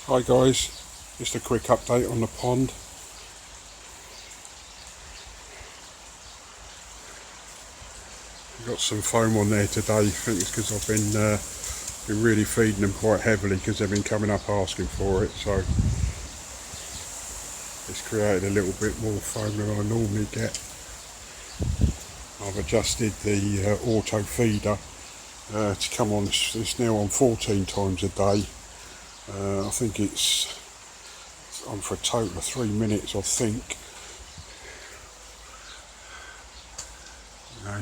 Hi guys, just a quick update on the pond. I've got some foam on there today. I think it's because I've been really feeding them quite heavily because they've been coming up asking for it, so it's created a little bit more foam than I normally get. I've adjusted the auto feeder to come on. It's now on 14 times a day. I think it's on for a total of 3 minutes, I think.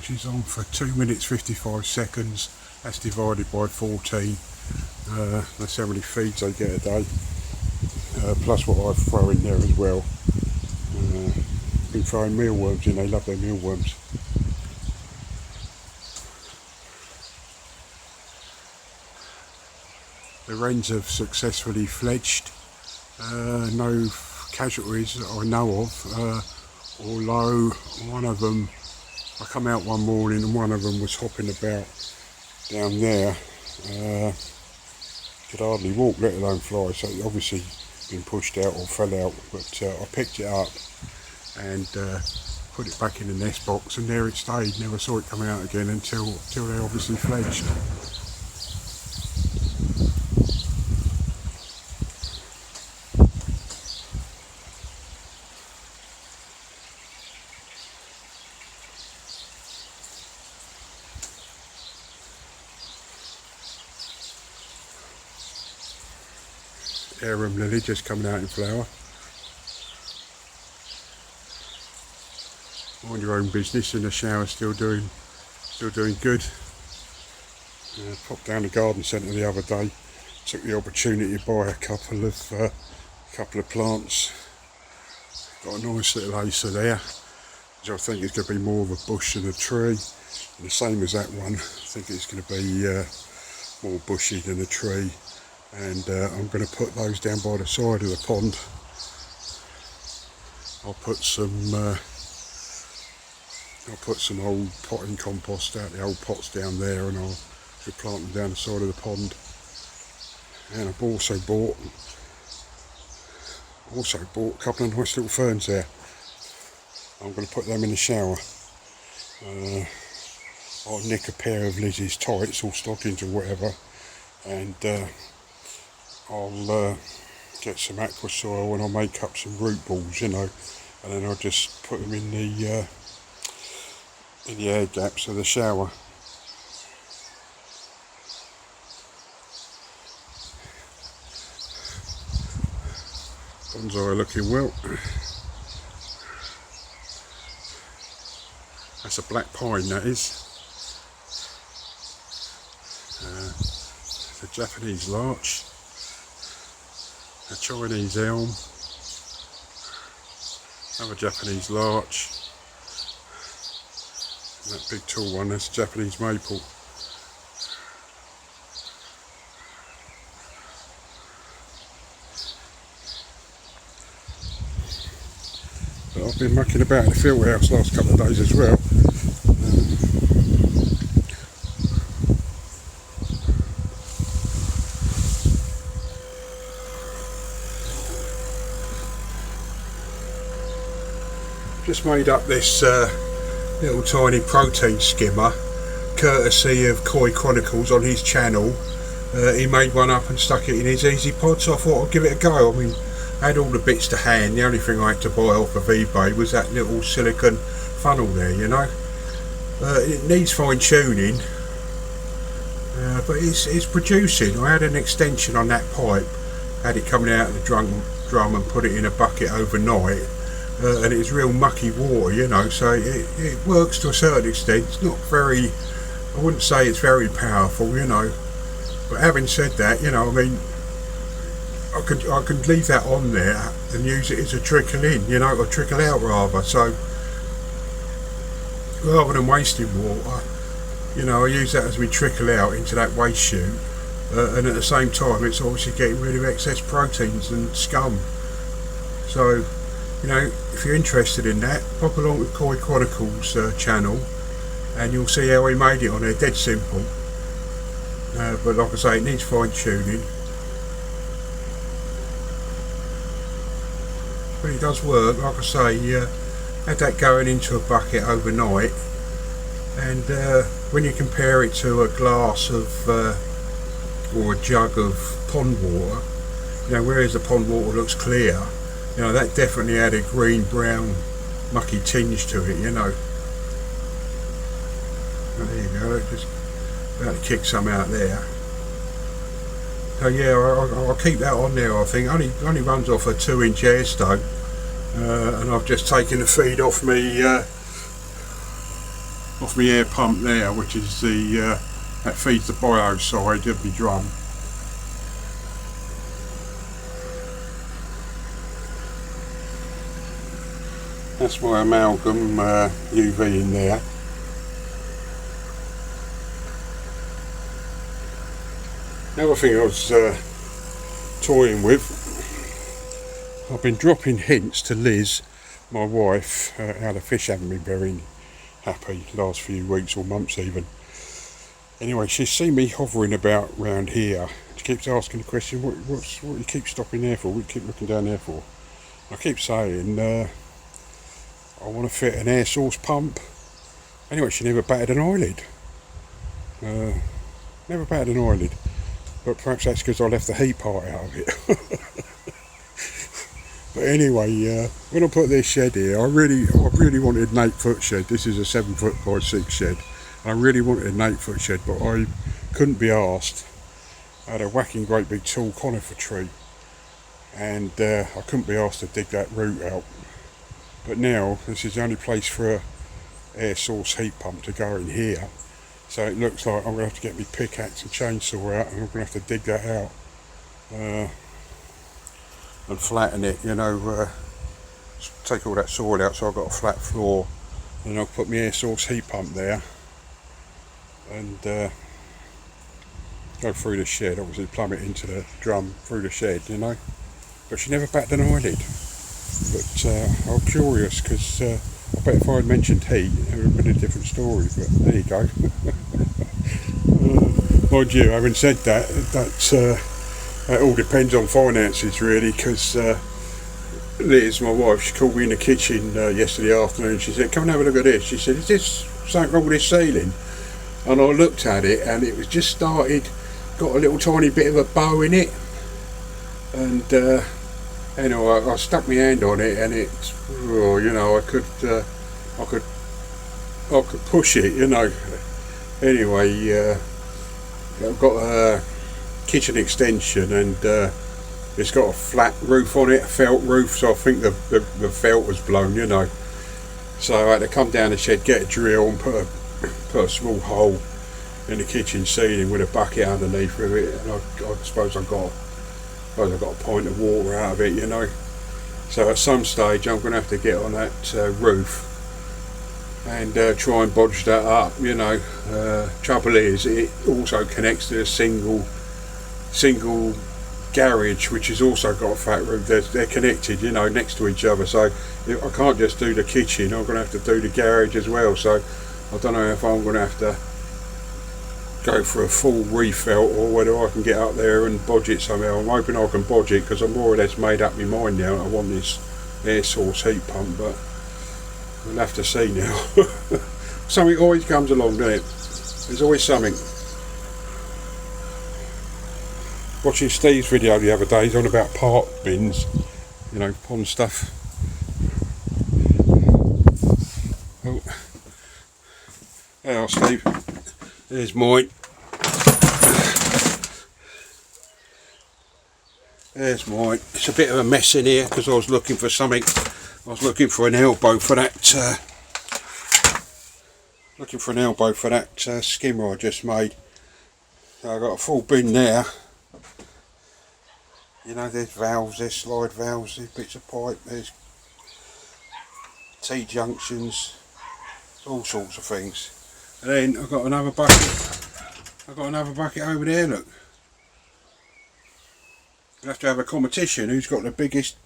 She's on for 2 minutes 55 seconds. That's divided by 14. That's how many feeds they get a day. Plus what I throw in there as well. Been throwing mealworms in. They love their mealworms. The wrens have successfully fledged. No casualties that I know of, although one of them, I come out one morning and one of them was hopping about down there. Could hardly walk, let alone fly, so it obviously been pushed out or fell out, but I picked it up and put it back in the nest box, and there it stayed. Never saw it come out again until they obviously fledged. Arum lily just coming out in flower. Mind your own business, and the shower's still doing good. Popped down the garden centre the other day. Took the opportunity to buy a couple of plants. Got a nice little acer there, which I think is going to be more of a bush than a tree. And the same as that one, I think it's going to be more bushy than a tree. And I'm going to put those down by the side of the pond. I'll put some old potting compost out the old pots down there, and I'll replant them down the side of the pond. And I've also bought a couple of nice little ferns there. I'm going to put them in the shower. I'll nick a pair of Lizzie's tights or stockings or whatever, and I'll get some aqua soil and I'll make up some root balls, and then I'll just put them in the air gaps of the shower. Bonsai are looking well. That's a black pine, that is. The Japanese larch. A Chinese elm, another Japanese larch, and that big tall one, that's Japanese maple. But I've been mucking about in the field house last couple of days as well. Just made up this little tiny protein skimmer, courtesy of Koi Chronicles on his channel. He made one up and stuck it in his Easy Pod, so I thought I'd give it a go. I mean, I had all the bits to hand. The only thing I had to buy off of eBay was that little silicone funnel there, you know. It needs fine tuning, but it's producing. I had an extension on that pipe, had it coming out of the drum and put it in a bucket overnight. And it's real mucky water, you know, so it works to a certain extent. It's not very, I wouldn't say it's very powerful, you know, but having said that, you know, I mean, I can leave that on there and use it as a trickle in, you know, or trickle out rather. So rather than wasting water, you know, I use that as we trickle out into that waste chute, and at the same time it's obviously getting rid of excess proteins and scum. So, you know, if you're interested in that, pop along with Koi Chronicles channel, and you'll see how he made it on there. Dead simple, but like I say, it needs fine tuning. but it does work. Like I say, had that going into a bucket overnight, and when you compare it to a glass of or a jug of pond water, you know, whereas the pond water looks clear, you know, that definitely had a green, brown, mucky tinge to it, you know. Oh, there you go, just about to kick some out there. So yeah, I'll keep that on there. I think only runs off a 2-inch air stone, and I've just taken the feed off me air pump there, which is the that feeds the bio side of the drum. That's my amalgam UV in there. Another thing I was toying with, I've been dropping hints to Liz, my wife, how the fish haven't been very happy last few weeks or months even. Anyway, she's seen me hovering about round here. She keeps asking the question, what you keep stopping there for? What you keep looking down there for? I keep saying, I want to fit an air source pump. Anyway, she never batted an eyelid. Never batted an eyelid. But perhaps that's because I left the heat part out of it. But anyway, when I put this shed here, I really wanted an 8-foot shed. This is a 7-foot by 6 shed. I really wanted an 8-foot shed, but I couldn't be arsed. I had a whacking great big tall conifer tree, and I couldn't be arsed to dig that root out. But now this is the only place for a air source heat pump to go in here. So it looks like I'm going to have to get my pickaxe and chainsaw out, and I'm going to have to dig that out and flatten it, you know, take all that soil out so I've got a flat floor, and I'll put my air source heat pump there and go through the shed, obviously plumb it into the drum through the shed, you know. But she never batted an eyelid. But I'm curious, because I bet if I had mentioned heat, it would have been a different story, but there you go. Mind you, having said that, that all depends on finances really, because Liz, my wife, she called me in the kitchen yesterday afternoon. She said, come and have a look at this. She said, is this something wrong with this ceiling? And I looked at it, and it was just started, got a little tiny bit of a bow in it, and anyway, I stuck my hand on it, and it, oh, you know, I could push it, you know. Anyway, I've got a kitchen extension, and it's got a flat roof on it, a felt roof, so I think the felt was blown, you know. So I had to come down the shed, get a drill, and put a small hole in the kitchen ceiling with a bucket underneath of it, and I suppose I got a pint of water out of it, you know. So at some stage I'm going to have to get on that roof and try and bodge that up, you know. Trouble is, it also connects to a single garage, which has also got a flat roof. They're connected, you know, next to each other, so I can't just do the kitchen, I'm going to have to do the garage as well. So I don't know if I'm going to have to go for a full refelt, or whether I can get up there and bodge it somehow. I'm hoping I can bodge it, because I'm more or less made up my mind now. I want this air source heat pump, but we'll have to see now. Something always comes along, doesn't it? There's always something. Watching Steve's video the other day, he's on about part bins, you know, pond stuff. Oh, hello Steve. There's mine. There's mine. It's a bit of a mess in here because I was looking for something. I was looking for an elbow for that. Skimmer I just made. So I got a full bin there. You know, there's valves, there's slide valves, there's bits of pipe, there's T-junctions, all sorts of things. And then I've got another bucket. I've got another bucket over there, look. We'll have to have a competition who's got the biggest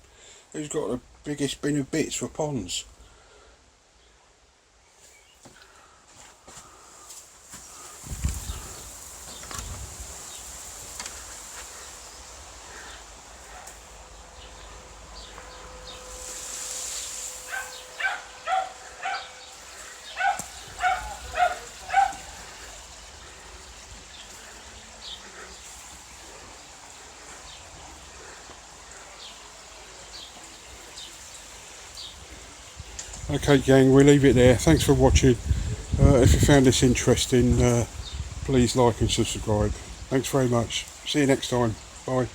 bin of bits for ponds. Okay gang, we'll leave it there. Thanks for watching. If you found this interesting, please like and subscribe. Thanks very much. See you next time. Bye.